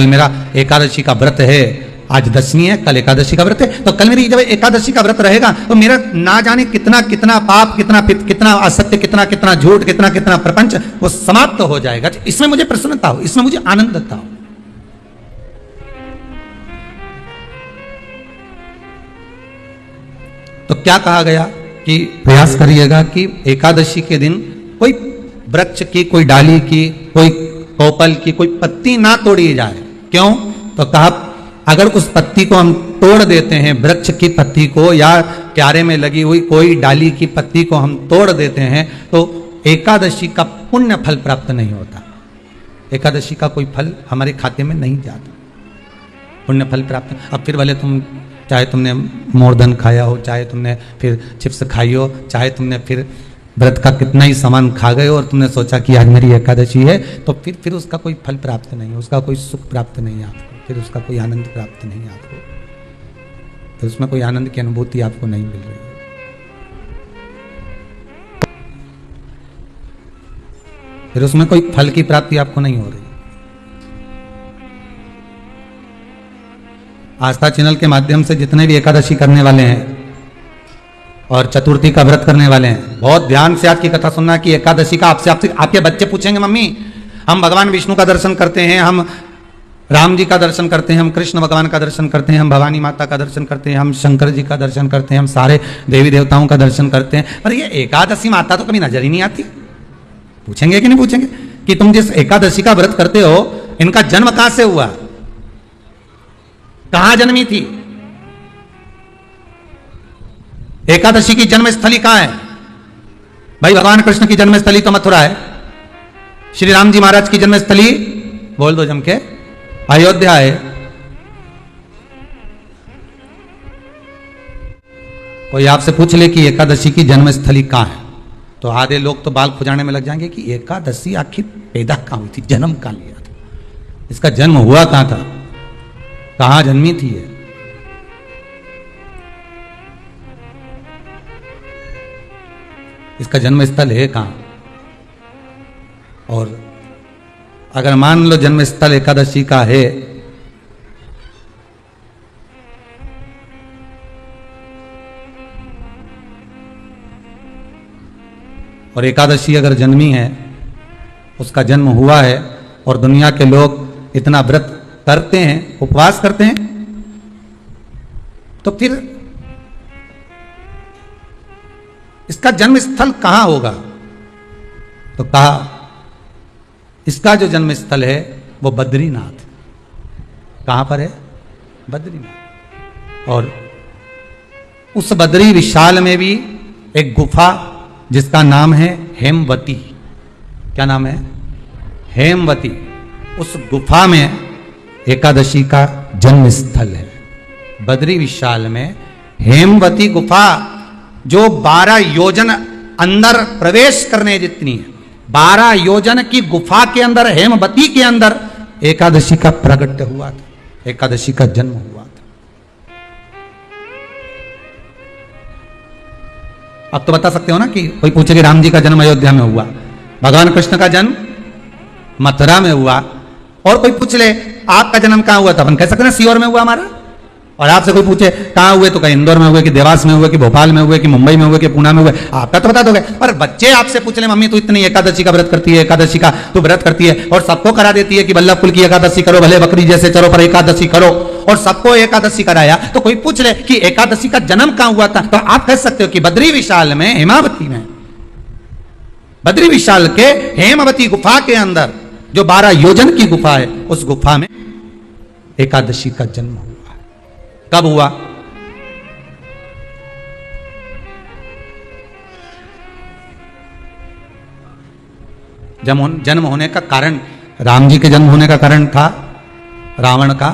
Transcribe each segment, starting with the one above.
कल मेरा एकादशी का व्रत है, आज दशमी है, कल एकादशी का व्रत है, तो कल मेरी जब एकादशी का व्रत रहेगा तो मेरा ना जाने कितना कितना पाप, कितना कितना असत्य, कितना कितना झूठ, कितना कितना प्रपंच वो समाप्त हो जाएगा। इसमें मुझे प्रसन्नता हो, इसमें मुझे आनंदता हो। तो क्या कहा गया कि प्रयास करिएगा कि एकादशी के दिन कोई वृक्ष की, कोई डाली की, कोई कोपल की कोई पत्ती ना तोड़ी जाए। क्यों? तो कहा अगर उस पत्ती को हम तोड़ देते हैं, वृक्ष की पत्ती को या क्यारे में लगी हुई कोई डाली की पत्ती को हम तोड़ देते हैं तो एकादशी का पुण्य फल प्राप्त नहीं होता, एकादशी का कोई फल हमारे खाते में नहीं जाता, पुण्य फल प्राप्त। अब फिर भले तुम चाहे तुमने मोरधन खाया हो, चाहे तुमने फिर चिप्स खाई हो, चाहे तुमने फिर व्रत का कितना ही सामान खा गए हो और तुमने सोचा कि आज मेरी एकादशी है, तो फिर उसका कोई फल प्राप्त नहीं, उसका कोई सुख प्राप्त नहीं आपको, फिर उसका कोई आनंद प्राप्त नहीं आपको, फिर उसमें कोई आनंद की अनुभूति आपको नहीं मिल रही है। फिर उसमें कोई फल की प्राप्ति आपको नहीं हो रही। आस्था चैनल के माध्यम से जितने भी एकादशी करने वाले हैं और चतुर्थी का व्रत करने वाले हैं, बहुत ध्यान से आज की कथा सुनना कि एकादशी का आपसे आपके बच्चे पूछेंगे, मम्मी हम भगवान विष्णु का दर्शन करते हैं, हम राम जी का दर्शन करते हैं, हम कृष्ण भगवान का दर्शन करते हैं, हम भवानी माता का दर्शन करते हैं, हम शंकर जी का दर्शन करते हैं, हम सारे देवी देवताओं का दर्शन करते हैं, पर ये एकादशी माता तो कभी नजर ही नहीं आती। पूछेंगे कि नहीं पूछेंगे कि तुम जिस एकादशी का व्रत करते हो इनका जन्म कहां से हुआ, कहां जन्मी थी? एकादशी की जन्मस्थली कहां है? भाई भगवान कृष्ण की जन्मस्थली तो मथुरा है, श्री राम जी महाराज की जन्मस्थली बोल दो जम के अयोध्या है। कोई आपसे पूछ ले कि एकादशी की जन्मस्थली कहां है तो आधे लोग तो बाल खुजाने में लग जाएंगे कि एकादशी आखिर पैदा कहां हुई थी, जन्म कहां लिया था, इसका जन्म हुआ कहां था, कहां जन्मी थी ये? इसका जन्म स्थल है कहां? और अगर मान लो जन्म स्थल एकादशी का है और एकादशी अगर जन्मी है, उसका जन्म हुआ है और दुनिया के लोग इतना व्रत करते हैं, उपवास करते हैं, तो फिर इसका जन्म स्थल कहां होगा? तो कहा इसका जो जन्म स्थल है वो बद्रीनाथ। कहां पर है? बद्रीनाथ। और उस बद्री विशाल में भी एक गुफा जिसका नाम है हेमवती। क्या नाम है? हेमवती। उस गुफा में एकादशी का जन्म स्थल है। बद्री विशाल में हेमवती गुफा जो 12 योजन अंदर प्रवेश करने जितनी है, 12 योजन की गुफा के अंदर, हेमवती के अंदर एकादशी का प्रगट हुआ था, एकादशी का जन्म हुआ था। अब तो बता सकते हो ना कि कोई पूछे कि राम जी का जन्म अयोध्या में हुआ, भगवान कृष्ण का जन्म मथुरा में हुआ, और कोई पूछ ले आपका जन्म कहां हुआ था, अपन कह सकते हैं सीहोर में हुआ हमारा। और आपसे कोई पूछे कहां हुए तो कहीं इंदौर में हुए कि देवास में हुए कि भोपाल में हुए कि मुंबई में हुए कि पुणे में हुए, आपका तो बता दोगे। पर बच्चे आपसे पूछ ले मम्मी तू इतनी एकादशी का व्रत करती है, एकादशी का तू व्रत करती है और सबको करा देती है कि बल्लभ कुल की एकादशी करो, भले बकरी जैसे चलो पर एकादशी करो, और सबको एकादशी कराया, तो कोई पूछ ले कि एकादशी का जन्म कहां हुआ था, तो आप कह सकते हो कि बद्री विशाल में, हेमावती में, बद्री विशाल के हेमवती गुफा के अंदर जो 12 योजन की गुफा है, उस गुफा में एकादशी का जन्म हुआ। कब हुआ? जन्म होने का कारण, राम जी के जन्म होने का कारण था रावण का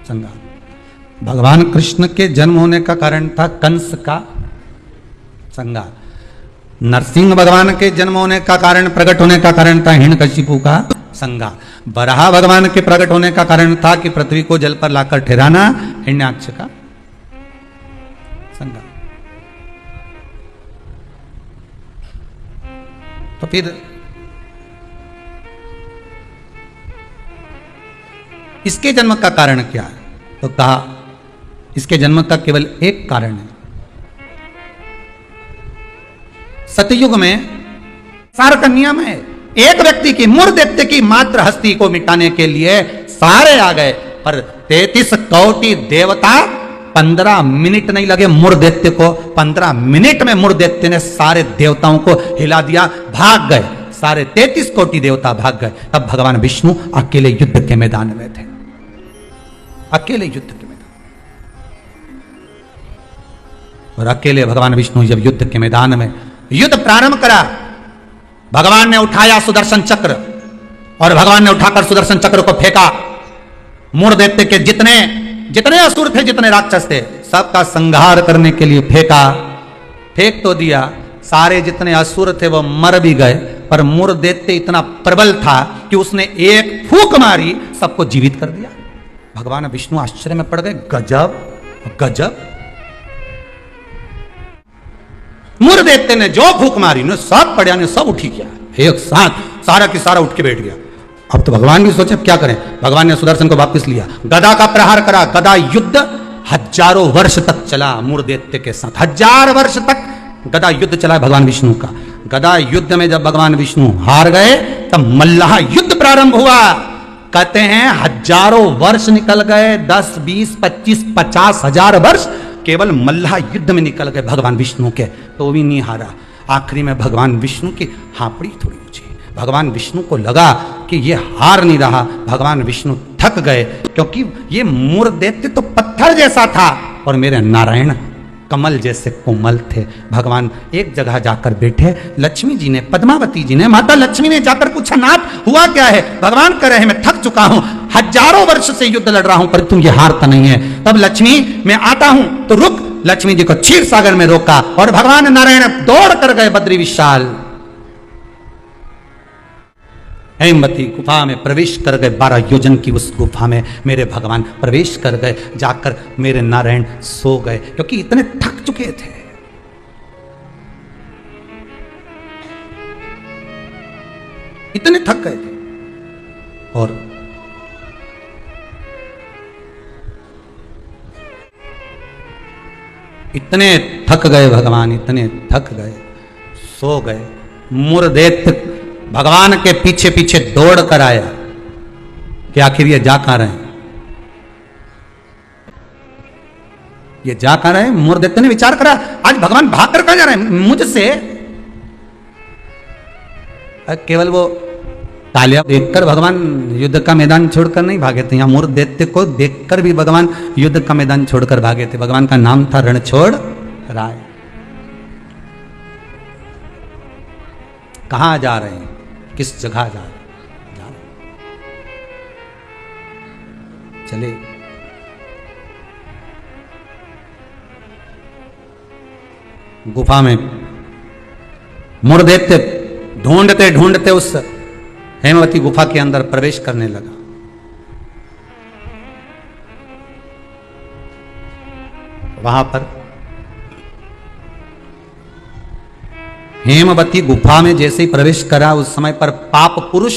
संहार। भगवान कृष्ण के जन्म होने का कारण था कंस का संहार। नरसिंह भगवान के जन्म होने का कारण, प्रकट होने का कारण था हिरण्यकशिपु का संहार। बराह भगवान के प्रकट होने का कारण था कि पृथ्वी को जल पर लाकर ठहराना, हिरण्याक्ष का संहार। तो फिर इसके जन्म का कारण क्या है? तो कहा इसके जन्म का केवल एक कारण है। सतयुग में सार का नियम है, एक व्यक्ति की मूर दैत्य की मात्र हस्ती को मिटाने के लिए सारे आ गए, पर 33 कोटि देवता 15 मिनट नहीं लगे मूर दैत्य को। 15 मिनट में मूर दैत्य ने सारे देवताओं को हिला दिया, भाग गए। सारे 33 कोटि देवता भाग गए। तब भगवान विष्णु अकेले युद्ध के मैदान में थे, अकेले युद्ध के मैदान। और अकेले भगवान विष्णु जब युद्ध के मैदान में युद्ध प्रारंभ करा, भगवान ने उठाया सुदर्शन चक्र और भगवान ने उठाकर सुदर्शन चक्र को फेंका। मूर दैत्य के जितने जितने असुर थे, जितने राक्षस थे, सबका संहार करने के लिए फेंका। फेंक तो दिया, सारे जितने असुर थे वो मर भी गए, पर मूर दैत्य इतना प्रबल था कि उसने एक फूंक मारी, सबको जीवित कर दिया। भगवान विष्णु आश्चर्य में पड़ गए, गजब गजब। मूर दैत्य ने जो फूंक मारी ने सब पड़िया ने सब उठी गया, एक साथ सारा की सारा उठ के बैठ गया। अब तो भगवान भी सोचे क्या करें। भगवान ने सुदर्शन को वापस लिया, गदा का प्रहार करा। गदा युद्ध हजारों वर्ष तक चला मूर दैत्य के साथ, 1000 वर्ष तक गदा युद्ध चला भगवान विष्णु का। गदा युद्ध में जब भगवान विष्णु हार गए तब मल्लाह युद्ध प्रारंभ हुआ। कहते हैं हजारों वर्ष निकल गए, 10, 20, 25, 50,000 वर्ष केवल मल्लाह युद्ध में निकल गए भगवान विष्णु के, तो भी नहीं हारा। आखिरी में भगवान विष्णु की हापड़ी थोड़ी ऊंची, भगवान विष्णु को लगा कि ये हार नहीं रहा। भगवान विष्णु थक गए, क्योंकि ये मूर दैत्य तो पत्थर जैसा था और मेरे नारायण कमल जैसे कोमल थे। भगवान एक जगह जाकर बैठे। लक्ष्मी जी ने, पद्मावती जी ने, माता लक्ष्मी ने जाकर पूछा, नाथ हुआ क्या है? भगवान कह रहे हैं मैं थक चुका हूं, हजारों वर्ष से युद्ध लड़ रहा हूं, पर तुम ये हारता नहीं है। तब लक्ष्मी मैं आता हूं तो रुक। लक्ष्मी जी को क्षीर सागर में रोका और भगवान नारायण दौड़ कर गए बद्री विशाल हेमवती गुफा में प्रवेश कर गए। 12 योजन की उस गुफा में मेरे भगवान प्रवेश कर गए। जाकर मेरे नारायण सो गए, क्योंकि इतने थक चुके थे। इतने थक गए थे। और इतने थक गए भगवान, इतने थक गए, सो गए। मूर दैत्य भगवान के पीछे पीछे दौड़ कर आया कि आखिर ये जा कहां रहे, ये जा कहां रहे। मूर दैत्य ने विचार करा, आज भगवान भाग कर कहां जा रहे हैं मुझसे। केवल वो तालियां देखकर भगवान युद्ध का मैदान छोड़कर नहीं भागे थे। यहां मूर दैत्य को देखकर भी भगवान युद्ध का मैदान छोड़कर भागे थे। भगवान का नाम था रणछोड़ राय। कहां जा रहे हैं, किस जगह जा रहे हैं? चले। गुफा में मूर दैत्य ढूंढते ढूंढते उस हेमवती गुफा के अंदर प्रवेश करने लगा। वहां पर हेमवती गुफा में जैसे ही प्रवेश करा, उस समय पर पाप पुरुष,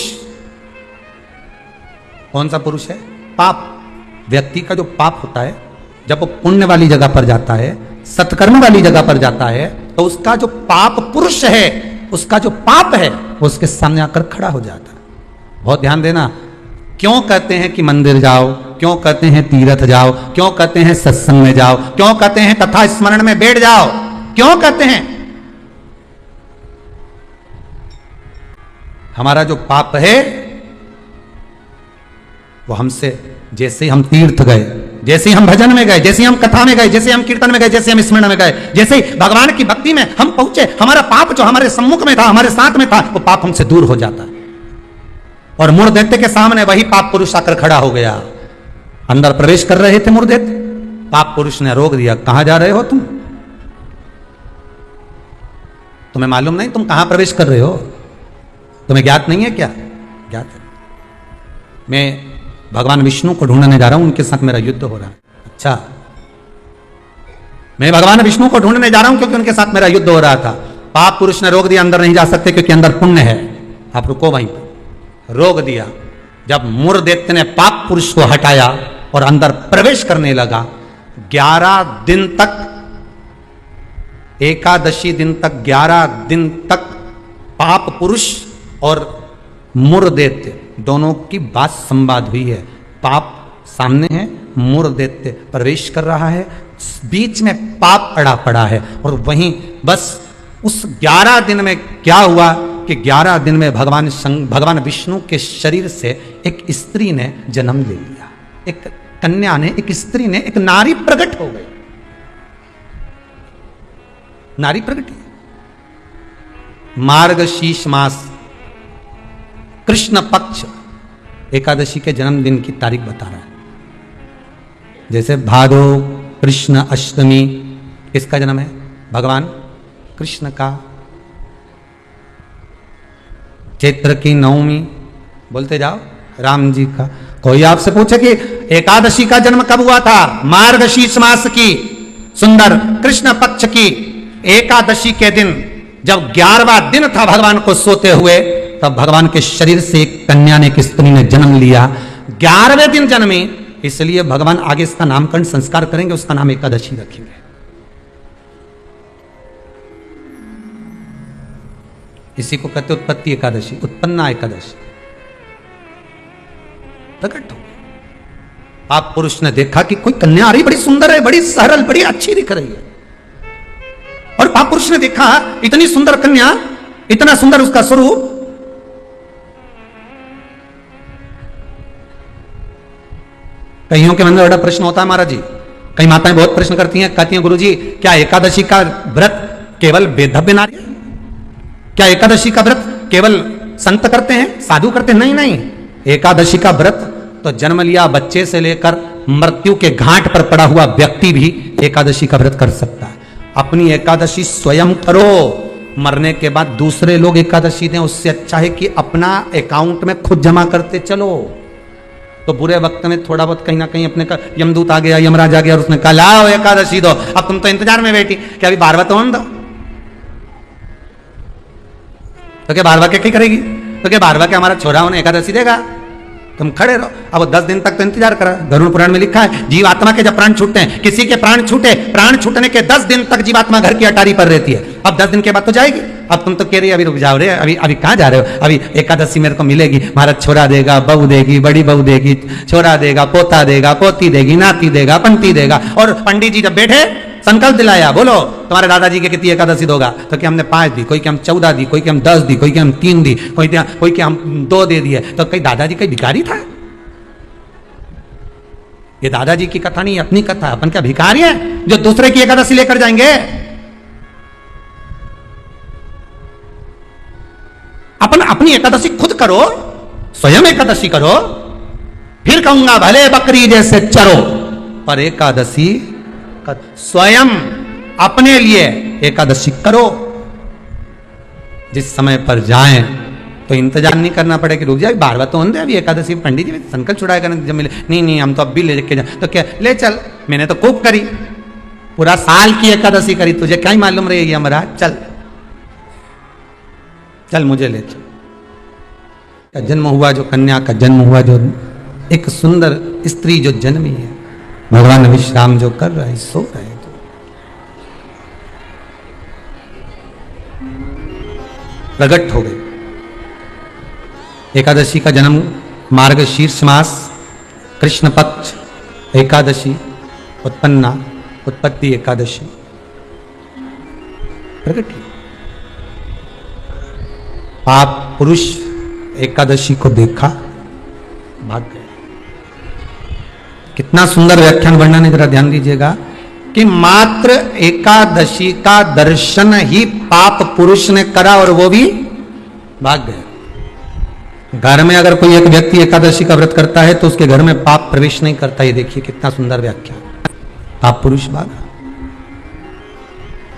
कौन सा पुरुष है? पाप व्यक्ति का जो पाप होता है, जब वो पुण्य वाली जगह पर जाता है, सत्कर्म वाली जगह पर जाता है, तो उसका जो पाप पुरुष है, उसका जो पाप है, वो उसके सामने आकर खड़ा हो जाता है। बहुत ध्यान देना। क्यों कहते हैं कि मंदिर जाओ, क्यों कहते हैं तीर्थ जाओ, क्यों कहते हैं सत्संग में जाओ, क्यों कहते हैं कथा स्मरण में बैठ जाओ, क्यों कहते हैं? हमारा जो पाप है वो हमसे, जैसे हम तीर्थ गए, जैसे हम भजन में गए, जैसे हम कथा में गए, जैसे हम कीर्तन में गए, जैसे हम स्मरण में गए, जैसे भगवान की भक्ति में हम पहुंचे, हमारा पाप जो हमारे सम्मुख में था, हमारे साथ में था, वो पाप हमसे दूर हो जाता है। और मूर दैत्य के सामने वही पाप पुरुष आकर खड़ा हो गया। अंदर प्रवेश कर रहे थे मूर दैत्य, पाप पुरुष ने रोक दिया। कहां जा रहे हो तुम? तुम्हें मालूम नहीं तुम कहां प्रवेश कर रहे हो? तुम्हें ज्ञात नहीं है क्या? ज्ञात है। मैं भगवान विष्णु को ढूंढने जा रहा हूं, उनके साथ मेरा युद्ध हो रहा है। अच्छा, मैं भगवान विष्णु को ढूंढने जा रहा हूं क्योंकि उनके साथ मेरा युद्ध हो रहा था। पाप पुरुष ने रोक दिया, अंदर नहीं जा सकते क्योंकि अंदर पुण्य है। आप रुको वहीं पर। रोक दिया। जब मुर दैत्य ने पाप पुरुष को हटाया और अंदर प्रवेश करने लगा, 11 दिन तक, एकादशी दिन तक, 11 दिन तक पाप पुरुष और मुर दैत्य दोनों की बात संवाद हुई है। पाप सामने है, मुर दैत्य प्रवेश कर रहा है, बीच में पाप अड़ा पड़ा है। और वहीं बस उस 11 दिन में क्या हुआ कि 11 दिन में भगवान विष्णु के शरीर से एक स्त्री ने जन्म ले लिया, एक कन्या ने, एक स्त्री ने, एक नारी प्रकट हो गई। नारी प्रकट है। मार्गशीर्ष मास कृष्ण पक्ष एकादशी के जन्मदिन की तारीख बता रहा है। जैसे भादो कृष्ण अष्टमी, किसका जन्म है? भगवान कृष्ण का। चैत्र की नवमी, बोलते जाओ, राम जी का। कोई आपसे पूछे कि एकादशी का जन्म कब हुआ था? मार्गशीर्ष मास की सुंदर कृष्ण पक्ष की एकादशी के दिन, जब 11वां दिन था भगवान को सोते हुए, तब भगवान के शरीर से एक कन्या ने, एक स्त्री ने जन्म लिया। 11वें दिन जन्मी, इसलिए भगवान आगे इसका नामकरण संस्कार करेंगे, उसका नाम एकादशी रखेंगे। इसी को कहते उत्पत्ति एकादशी, उत्पन्ना एकादशी। प्रकट हो गई। आप पुरुष ने देखा कि कोई कन्या आ रही, बड़ी सुंदर है, बड़ी सरल, बड़ी अच्छी दिख रही है। और पाप पुरुष ने देखा इतनी सुंदर कन्या, इतना सुंदर उसका स्वरूप। कईयों के मन में बड़ा प्रश्न होता है महाराज जी, कई माताएं बहुत प्रश्न करती हैं, कहती हैं गुरुजी क्या एकादशी का व्रत केवल वेदव्य नारी है? क्या एकादशी का व्रत केवल संत करते हैं, साधु करते हैं? नहीं नहीं, एकादशी का व्रत तो जन्म लिया बच्चे से लेकर मृत्यु के घाट पर पड़ा हुआ व्यक्ति भी एकादशी का व्रत कर सकता है। अपनी एकादशी स्वयं करो, मरने के बाद दूसरे लोग एकादशी दें, उससे अच्छा है कि अपना अकाउंट में खुद जमा करते चलो। तो बुरे वक्त में थोड़ा बहुत कहीं ना कहीं अपने का यमदूत आ गया, यमराज आ गया और उसने कहा लाओ एकादशी दो, अब तुम तो इंतजार में बैठी कि अभी बारवा तो दो। तो क्या बारवा क्या करेगी? तो क्या बारवा के हमारा छोरा उन्हें एकादशी देगा? तुम खड़े रहो। अब वो 10 दिन तक तो इंतजार करा। गरुड़ पुराण में लिखा है जीवात्मा के जब प्राण छूटते हैं, किसी के प्राण छूटे, प्राण छूटने के 10 दिन तक जीवात्मा घर की अटारी पर रहती है। अब 10 दिन के बाद तो जाएगी। अब तुम तो कह रही अभी रुक जाओ रे, अभी कहाँ जा रहे हो? अभी एकादशी मेरे को मिलेगी, महाराज छोरा देगा, बहू देगी, बड़ी बहू देगी, छोरा देगा, पोता देगा, पोती देगी, नाती देगा, पंती देगा। और पंडित जी जब बैठे संकल्प दिलाया, बोलो तुम्हारे दादाजी के कितनी एकादशी दोगा? तो कि हमने 5 दी, कोई कि हम 14 दी, कोई कि हम 10 दी, कोई कि हम 3 दी, कोई कि हम 2 दे दिए। तो कहीं दादाजी कहीं भिखारी था? ये दादाजी की कथा नहीं, अपनी कथा। अपन क्या भिखारी है जो दूसरे की एकादशी लेकर जाएंगे? अपन अपनी एकादशी खुद करो, स्वयं एकादशी करो, फिर कहूंगा भले बकरी जैसे चरो, पर एकादशी स्वयं अपने लिए एकादशी करो। जिस समय पर जाएं तो इंतजार नहीं करना पड़े कि रुक जाए, बारवा तो होंगे अभी एकादशी, पंडित जी संकल्प छुड़ाया करने जब मिले, नहीं हम तो अब भी लेके जाए। तो क्या ले चल, मैंने तो खूब करी, पूरा साल की एकादशी करी, तुझे क्या ही मालूम रहेगी हमारा? चल चल मुझे ले चल। का जन्म हुआ, जो कन्या का जन्म हुआ, जो एक सुंदर स्त्री जो जन्मी है, भगवान विश्राम जो कर रहा है, सो रहे हैं। प्रकट हो गई। एकादशी का जन्म मार्गशीर्ष मास कृष्ण पक्ष एकादशी, उत्पन्ना उत्पत्ति एकादशी प्रकट। आप पुरुष एकादशी को देखा, भाग गए। कितना सुंदर व्याख्यान वर्णन है, जरा ध्यान दीजिएगा कि मात्र एकादशी का दर्शन ही पाप पुरुष ने करा और वो भी भाग गए। घर में अगर कोई एक व्यक्ति एकादशी का व्रत करता है तो उसके घर में पाप प्रवेश नहीं करता। ये देखिए कितना सुंदर व्याख्यान। पाप पुरुष भागा।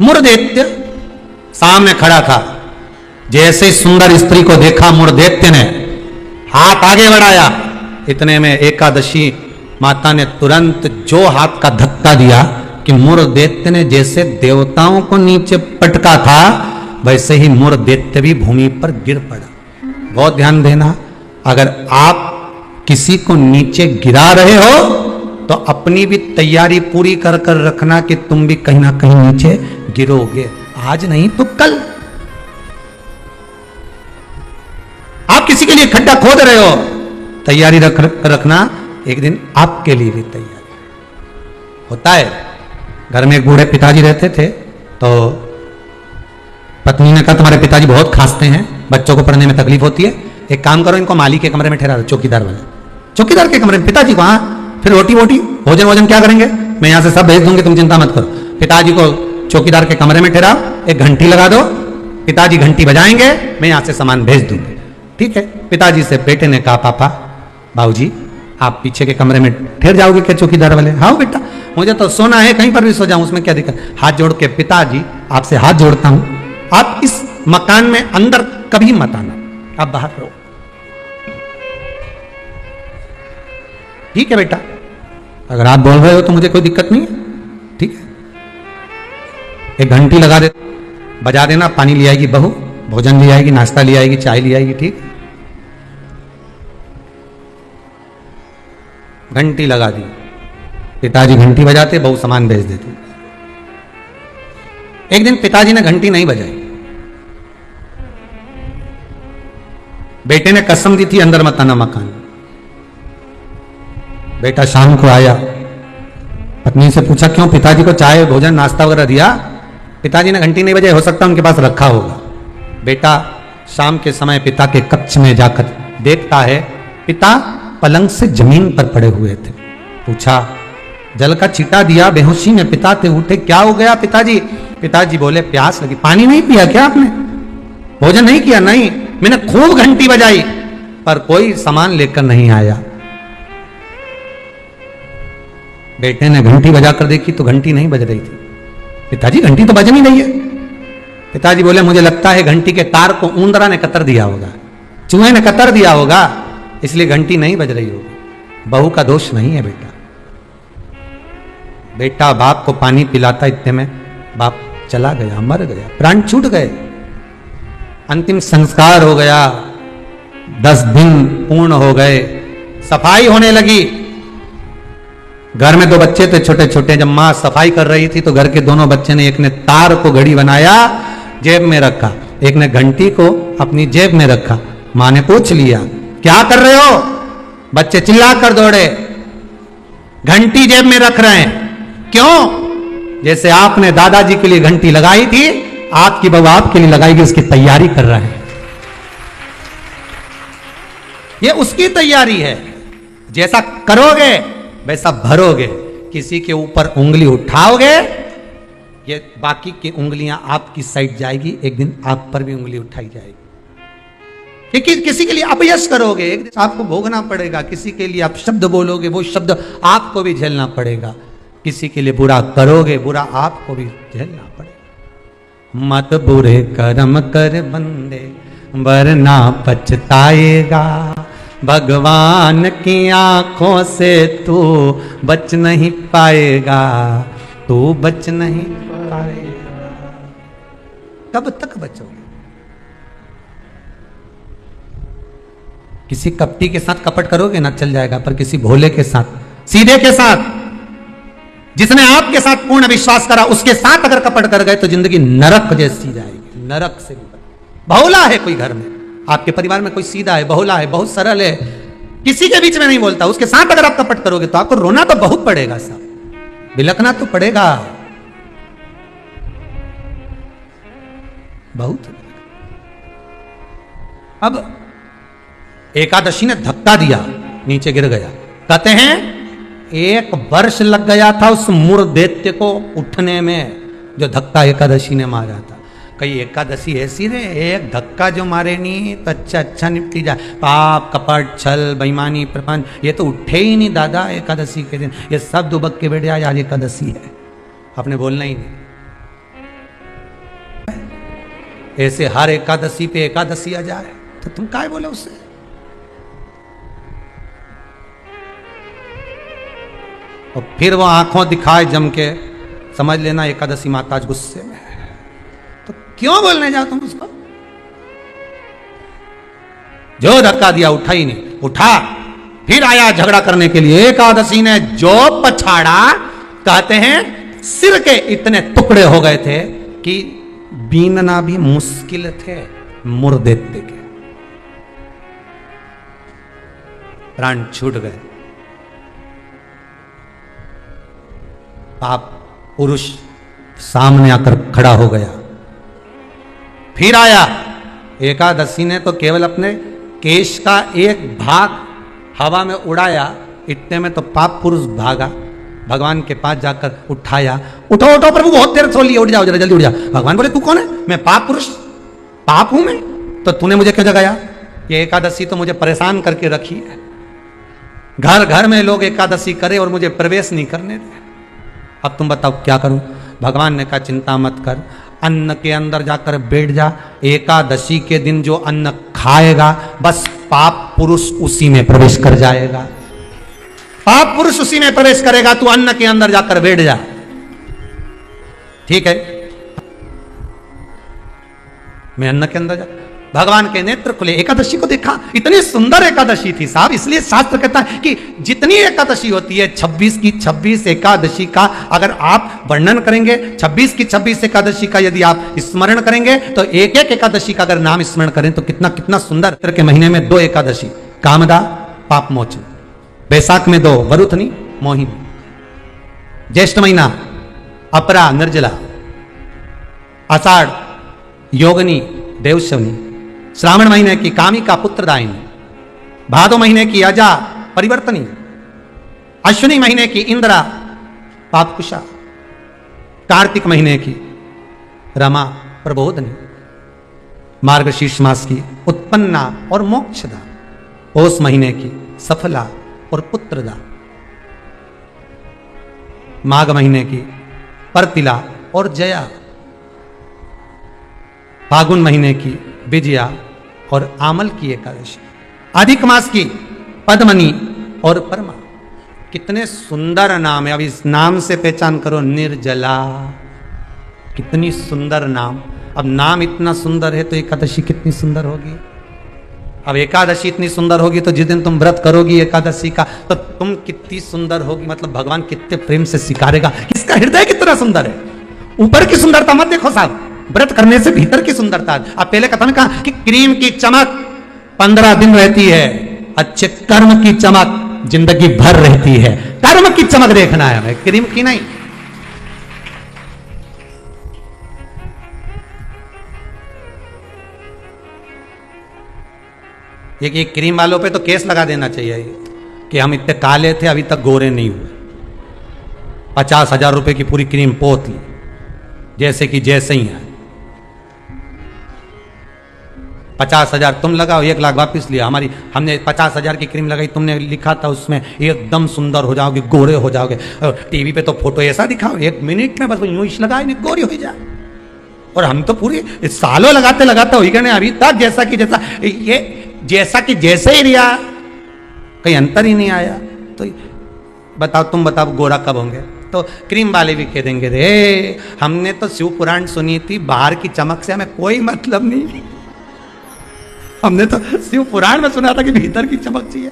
मुरदैत्य सामने खड़ा था। जैसे सुंदर स्त्री को देखा, मुरदैत्य ने हाथ आगे बढ़ाया। इतने में एकादशी माता ने तुरंत जो हाथ का धक्का दिया कि मुरदैत्य ने जैसे देवताओं को नीचे पटका था, वैसे ही मुरदैत्य भी भूमि पर गिर पड़ा। बहुत ध्यान देना, अगर आप किसी को नीचे गिरा रहे हो तो अपनी भी तैयारी पूरी कर कर रखना कि तुम भी कहीं ना कहीं नीचे गिरोगे, आज नहीं तो कल। आप किसी के लिए खड्डा खोद रहे हो, तैयारी रखना, एक दिन आपके लिए भी तैयारी होता है। घर में एक बूढ़े पिताजी रहते थे, तो पत्नी ने कहा तुम्हारे पिताजी बहुत खांसते हैं, बच्चों को पढ़ने में तकलीफ होती है, एक काम करो इनको माली के कमरे में ठहरा दो, चौकीदार वाले, चौकीदार के कमरे में। पिताजी को, हाँ फिर रोटी वोटी भोजन वोजन क्या करेंगे, मैं यहां से सब भेज दूंगी, तुम चिंता मत करो। पिताजी को चौकीदार के कमरे में ठहराओ, एक घंटी लगा दो, पिताजी घंटी बजाएंगे, मैं यहां से सामान भेज दूंगी। ठीक है। पिताजी से बेटे ने कहा पापा बाबूजी आप पीछे के कमरे में ठहर जाओगे क्या चौकीदार वाले? हाँ बेटा मुझे तो सोना है, कहीं पर भी सो जाऊं, उसमें क्या दिक्कत। हाथ जोड़ के पिताजी आपसे हाथ जोड़ता हूं, आप इस मकान में अंदर कभी मत आना, आप बाहर रहो। ठीक है बेटा, अगर आप बोल रहे हो तो मुझे कोई दिक्कत नहीं है। ठीक है, एक घंटी लगा दे, बजा देना, पानी ले आएगी बहू, भोजन ले आएगी, नाश्ता ले आएगी, चाय ले आएगी। ठीक, घंटी लगा दी, पिताजी घंटी बजाते, बहू सामान भेज देती। एक दिन पिताजी ने घंटी नहीं बजाई, बेटे ने कसम दी थी अंदर मत आना मकान। बेटा शाम को आया, पत्नी से पूछा क्यों, पिताजी को चाय भोजन नाश्ता वगैरह दिया? पिताजी ने घंटी नहीं बजाई, हो सकता है उनके पास रखा होगा। बेटा शाम के समय पिता के कक्ष में जाकर देखता है पिता पलंग से जमीन पर पड़े हुए थे। पूछा, जल का छींटा दिया, बेहोशी में पिता थे, उठे, क्या हो गया पिताजी? पिताजी बोले प्यास लगी। पानी नहीं पिया क्या आपने? भोजन नहीं किया? नहीं, मैंने खूब घंटी बजाई पर कोई सामान लेकर नहीं आया। बेटे ने घंटी बजाकर देखी तो घंटी नहीं बज रही थी। पिताजी घंटी तो बज नहीं रही है। पिताजी बोले मुझे लगता है घंटी के तार को ऊंदरा ने कतर दिया होगा, चूहे ने कतर दिया होगा, इसलिए घंटी नहीं बज रही होगी। बहू का दोष नहीं है बेटा। बेटा बाप को पानी पिलाता, इतने में बाप चला गया, मर गया, प्राण छूट गए, अंतिम संस्कार हो गया, 10 दिन पूर्ण हो गए, सफाई होने लगी। घर में 2 बच्चे थे छोटे छोटे, जब मां सफाई कर रही थी तो घर के दोनों बच्चे ने, एक ने तार को घड़ी बनाया, जेब में रखा, एक ने घंटी को अपनी जेब में रखा। मां ने पूछ लिया क्या कर रहे हो? बच्चे चिल्ला कर दौड़े, घंटी जेब में रख रहे हैं। क्यों? जैसे आपने दादाजी के लिए घंटी लगाई थी, आपकी बहू आपके लिए लगाएगी, उसकी तैयारी कर रहे हैं। ये उसकी तैयारी है, जैसा करोगे वैसा भरोगे। किसी के ऊपर उंगली उठाओगे, ये बाकी की उंगलियां आपकी साइड जाएगी, एक दिन आप पर भी उंगली उठाई जाएगी। किसी के लिए अपयश करोगे, एक दिन आपको भोगना पड़ेगा। किसी के लिए आप शब्द बोलोगे, वो शब्द आपको भी झेलना पड़ेगा। किसी के लिए बुरा करोगे, बुरा आपको भी झेलना पड़ेगा। मत बुरे कर्म कर बंदे, वरना पछताएगा। भगवान की आंखों से तू बच नहीं पाएगा, तू बच नहीं पाएगा। कब तक बचोगे? किसी कपटी के साथ कपट करोगे ना, चल जाएगा, पर किसी भोले के साथ, सीधे के साथ, जिसने आपके साथ पूर्ण विश्वास करा, उसके साथ अगर कपट कर गए तो जिंदगी नरक जैसी जाएगी, नरक से भी। बहुला है कोई घर में, आपके परिवार में कोई सीधा है, बहुला है, बहुत सरल है, किसी के बीच में नहीं बोलता, उसके साथ अगर आप कपट करोगे तो आपको रोना तो बहुत पड़ेगा, साहब, बिलखना तो पड़ेगा बहुत। अब एकादशी ने धक्का दिया, नीचे गिर गया। कहते हैं 1 वर्ष लग गया था उस मूर दैत्य को उठने में, जो धक्का एकादशी ने मारा था। कई एकादशी ऐसी रे, एक धक्का जो मारे नहीं तो अच्छा निपटी जाए। पाप कपट छल बेईमानी प्रपंच, ये तो उठे ही नहीं दादा एकादशी के दिन। ये सब दुबक के बैठे, आज एकादशी है, आपने बोलना ही नहीं। ऐसे हर एकादशी पे एकादशी आ जाए तो तुम काय बोले उससे? और फिर वो आंखों दिखाए जम के, समझ लेना एकादशी माता गुस्से में है। तो क्यों बोलने जाओ तुम उसको? जो धक्का दिया उठा ही नहीं, उठा फिर आया झगड़ा करने के लिए। एकादशी ने जो पछाड़ा, कहते हैं सिर के इतने टुकड़े हो गए थे कि बीनना भी मुश्किल थे, मुर्दे के प्राण छूट गए। पाप पुरुष सामने आकर खड़ा हो गया। फिर आया एकादशी ने तो केवल अपने केश का एक भाग हवा में उड़ाया, इतने में तो पाप पुरुष भागा, भगवान के पास जाकर उठाया। उठो उठो प्रभु, बहुत देर सो लिया, उठ जाओ जरा जल्दी उठ जाओ। भगवान बोले तू कौन है? मैं पाप पुरुष, पाप हूं मैं, तो तूने मुझे क्यों जगाया? ये एकादशी तो मुझे परेशान करके रखी है। घर घर में लोग एकादशी करे और मुझे प्रवेश नहीं करने दे। अब तुम बताओ क्या करूं? भगवान ने कहा चिंता मत कर, अन्न के अंदर जाकर बैठ जा। एकादशी के दिन जो अन्न खाएगा बस पाप पुरुष उसी में प्रवेश कर जाएगा। पाप पुरुष उसी में प्रवेश करेगा, तू अन्न के अंदर जाकर बैठ जा। ठीक है, मैं अन्न के अंदर जा। भगवान के नेत्र खुले, एकादशी को देखा, इतनी सुंदर एकादशी थी साहब। इसलिए शास्त्र कहता है कि जितनी एकादशी होती है 26 की 26 एकादशी का अगर आप वर्णन करेंगे, 26 की 26 एकादशी का यदि आप स्मरण करेंगे तो एक एक एकादशी का अगर नाम स्मरण करें तो कितना कितना सुंदर। के महीने में 2 एकादशी, कामदा पाप मोचन, बैसाख में 2 वरुथनी मोहिनी, ज्येष्ठ महीना अपरा निर्जला, आषाढ़ योगनी देवशवनी, श्रावण महीने की कामिका पुत्रदायिनी, भादो महीने की अजा परिवर्तनी, अश्विनी महीने की इंद्रा पापकुशा, कार्तिक महीने की रमा प्रबोधनी, मार्गशीर्ष मास की उत्पन्ना और मोक्षदा, पौष महीने की सफला और पुत्रदा, माघ महीने की परतिला और जया, फागुन महीने की विजया और आमल की एकादशी, अधिक मास की पद्मनी और परमा। कितने सुंदर नाम है। अब इस नाम से पहचान करो, निर्जला, कितनी सुंदर नाम। अब नाम इतना सुंदर है तो एकादशी कितनी सुंदर होगी। अब एकादशी इतनी सुंदर होगी तो जिस दिन तुम व्रत करोगी एकादशी का तो तुम कितनी सुंदर होगी। मतलब भगवान कितने प्रेम से सिखारेगा। इसका हृदय कितना सुंदर है। ऊपर की सुंदरता मत देखो साहब, व्रत करने से भीतर की सुंदरता। अब पहले कथा में कहा कि क्रीम की चमक 15 दिन रहती है, अच्छे कर्म की चमक जिंदगी भर रहती है। कर्म की चमक देखना है हमें, क्रीम की नहीं। ये क्रीम वालों पे तो केस लगा देना चाहिए कि हम इतने काले थे अभी तक गोरे नहीं हुए। 50,000 रुपए की पूरी क्रीम पोत ली, जैसे कि जैसे ही है। 50,000 तुम लगाओ, 1 लाख वापिस लिया। हमने 50,000 की क्रीम लगाई, तुमने लिखा था उसमें एकदम सुंदर हो जाओगे, गोरे हो जाओगे। और टीवी पे तो फोटो ऐसा दिखाओ 1 मिनट में बस यूं लगाए नहीं गोरी हो जाए। और हम तो पूरी सालों लगाते लगाते हो गए अभी तक जैसा कि जैसा ये जैसा कि जैसे ही रिया, कहीं अंतर ही नहीं आया। तो बताओ, तुम बताओ गोरा कब होंगे? तो क्रीम वाले भी कह देंगे रे हमने तो शिव पुराण सुनी थी, बाहर की चमक से हमें कोई मतलब नहीं। हमने तो शिव पुराण में सुना था कि भीतर की चमक चाहिए।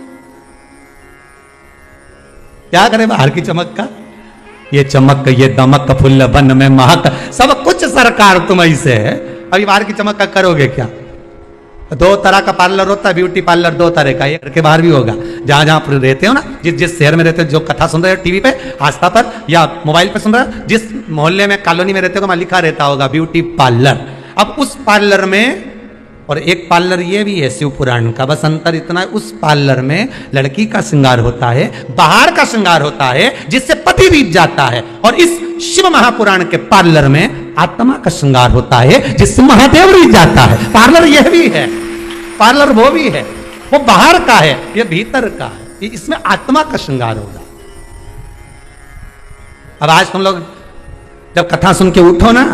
क्या करें बाहर की चमक का? ये चमक ये दमक फुल्ल बन में महक सब कुछ सरकार तुम्हारी से है। अभी बाहर की चमक का करोगे क्या? 2 तरह का पार्लर होता है, ब्यूटी पार्लर 2 तरह का। एक घर के बाहर भी होगा, जहां जहां रहते हो ना, जिस शहर में रहते हो, जो कथा सुन रहे हो टीवी पे, आस्था पर या मोबाइल पे सुन रहे हो, जिस मोहल्ले में कॉलोनी में रहते हो वहां लिखा रहता होगा ब्यूटी पार्लर। अब उस पार्लर में, और एक पार्लर ये भी है शिव पुराण का, बस अंतर इतना है, उस पार्लर में लड़की का श्रृंगार होता है, बाहर का श्रृंगार होता है जिससे पति बीत जाता है। और इस शिव महापुराण के पार्लर में आत्मा का श्रृंगार होता है जिससे महादेव बीत जाता है। पार्लर यह भी है, पार्लर वो भी है। वो बाहर का है, ये भीतर का है। इसमें आत्मा का श्रृंगार होगा। अब आज तुम लोग जब कथा सुन के उठो ना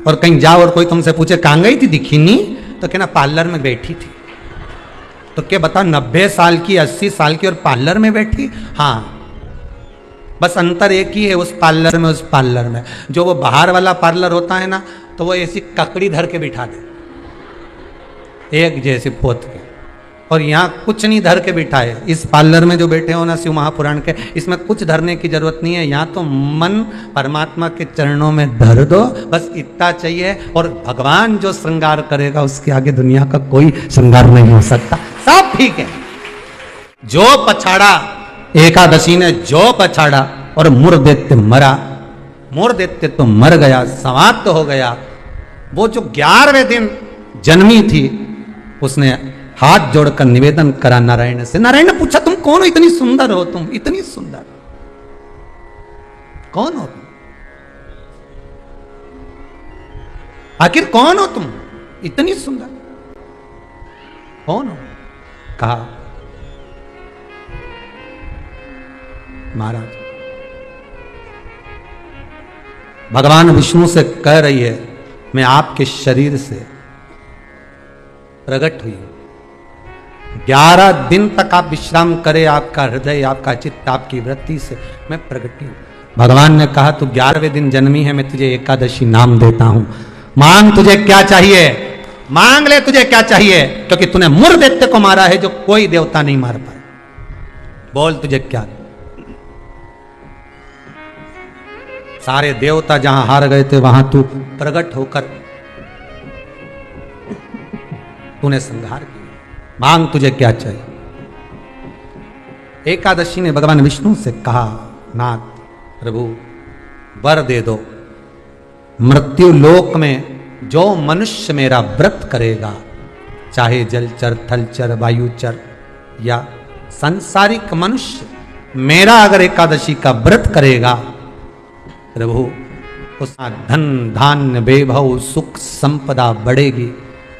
और कहीं जाओ और कोई तुमसे पूछे कहां गई थी, दिखी नहीं, तो कहना पार्लर में बैठी थी। तो क्या बता 90 साल की 80 साल की और पार्लर में बैठी? हाँ, बस अंतर एक ही है उस पार्लर में उस पार्लर में। जो वो बाहर वाला पार्लर होता है ना, तो वो ऐसी ककड़ी धर के बिठा दे, एक जैसे पोत के, और यहाँ कुछ नहीं धर के बिठाए। इस पार्लर में जो बैठे हो ना शिव महापुराण के, इसमें कुछ धरने की जरूरत नहीं है। यहाँ तो मन परमात्मा के चरणों में धर दो, बस इतना चाहिए। और भगवान जो श्रृंगार करेगा उसके आगे दुनिया का कोई श्रृंगार नहीं हो सकता, सब ठीक है। जो पछाड़ा, एकादशी ने जो पछाड़ा और मुर दैत्य मरा, मुर दैत्य तो मर गया, समाप्त हो गया। वो जो 11वें दिन जन्मी थी, उसने हाथ जोड़कर निवेदन करा नारायण से। नारायण ने पूछा, तुम कौन हो? इतनी सुंदर हो तुम, इतनी सुंदर कौन हो तुम? आखिर कौन हो तुम? इतनी सुंदर कौन हो? कहा, महाराज भगवान विष्णु से कह रही है, मैं आपके शरीर से प्रकट हुई हूं। 11 दिन तक आप विश्राम करें, आपका हृदय, आपका चित्त, आपकी वृत्ति से मैं प्रकट हूं। भगवान ने कहा, तू 11वें दिन जन्मी है, मैं तुझे एकादशी नाम देता हूं। मांग, तुझे क्या चाहिए? मांग ले, तुझे क्या चाहिए? क्योंकि तूने मुर दैत्य को मारा है जो कोई देवता नहीं मार पाए। बोल, तुझे क्या? सारे देवता जहां हार गए थे वहां तू प्रकट होकर तूने संहार किया। मांग, तुझे क्या चाहिए? एकादशी ने भगवान विष्णु से कहा, नाथ प्रभु वर दे दो। मृत्यु लोक में जो मनुष्य मेरा व्रत करेगा, चाहे जलचर, थलचर, वायुचर या सांसारिक मनुष्य, मेरा अगर एकादशी का व्रत करेगा, प्रभु उसका धन धान्य वैभव सुख संपदा बढ़ेगी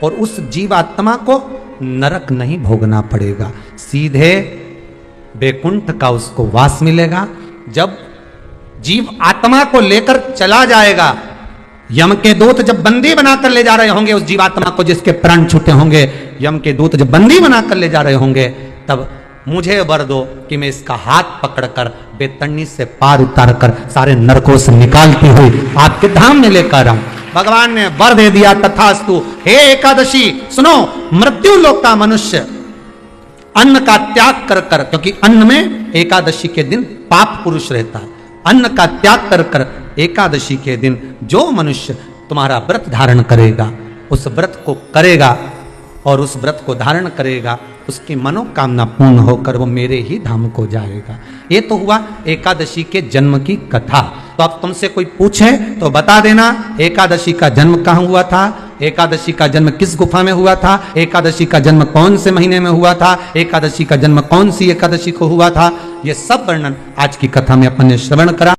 और उस जीवात्मा को नरक नहीं भोगना पड़ेगा, सीधे वैकुंठ का उसको वास मिलेगा। जब जीव आत्मा को लेकर चला जाएगा, यम के दूत जब बंदी बनाकर ले जा रहे होंगे उस जीवात्मा को, जिसके प्राण छूटे होंगे, यम के दूत जब बंदी बनाकर ले जा रहे होंगे, तब मुझे वर दो कि मैं इसका हाथ पकड़कर बेतरनी से पार उतार कर सारे नरकों से निकालती हुई आपके धाम में लेकर आऊं। भगवान ने वर दे दिया, तथास्तु। हे एकादशी सुनो, मृत्यु लोक का मनुष्य अन्न का त्याग कर कर, क्योंकि अन्न में एकादशी के दिन पाप पुरुष रहता है, अन्न का त्याग कर कर एकादशी के दिन जो मनुष्य तुम्हारा व्रत धारण करेगा, उस व्रत को करेगा और उस व्रत को धारण करेगा, उसकी मनोकामना पूर्ण होकर वो मेरे ही धाम को जाएगा। ये तो हुआ एकादशी के जन्म की कथा। तो अब तुमसे कोई पूछे तो बता देना, एकादशी का जन्म कहाँ हुआ था, एकादशी का जन्म किस गुफा में हुआ था, एकादशी का जन्म कौन से महीने में हुआ था, एकादशी का जन्म कौन सी एकादशी को हुआ था। ये सब वर्णन आज की कथा में अपन ने श्रवण करा।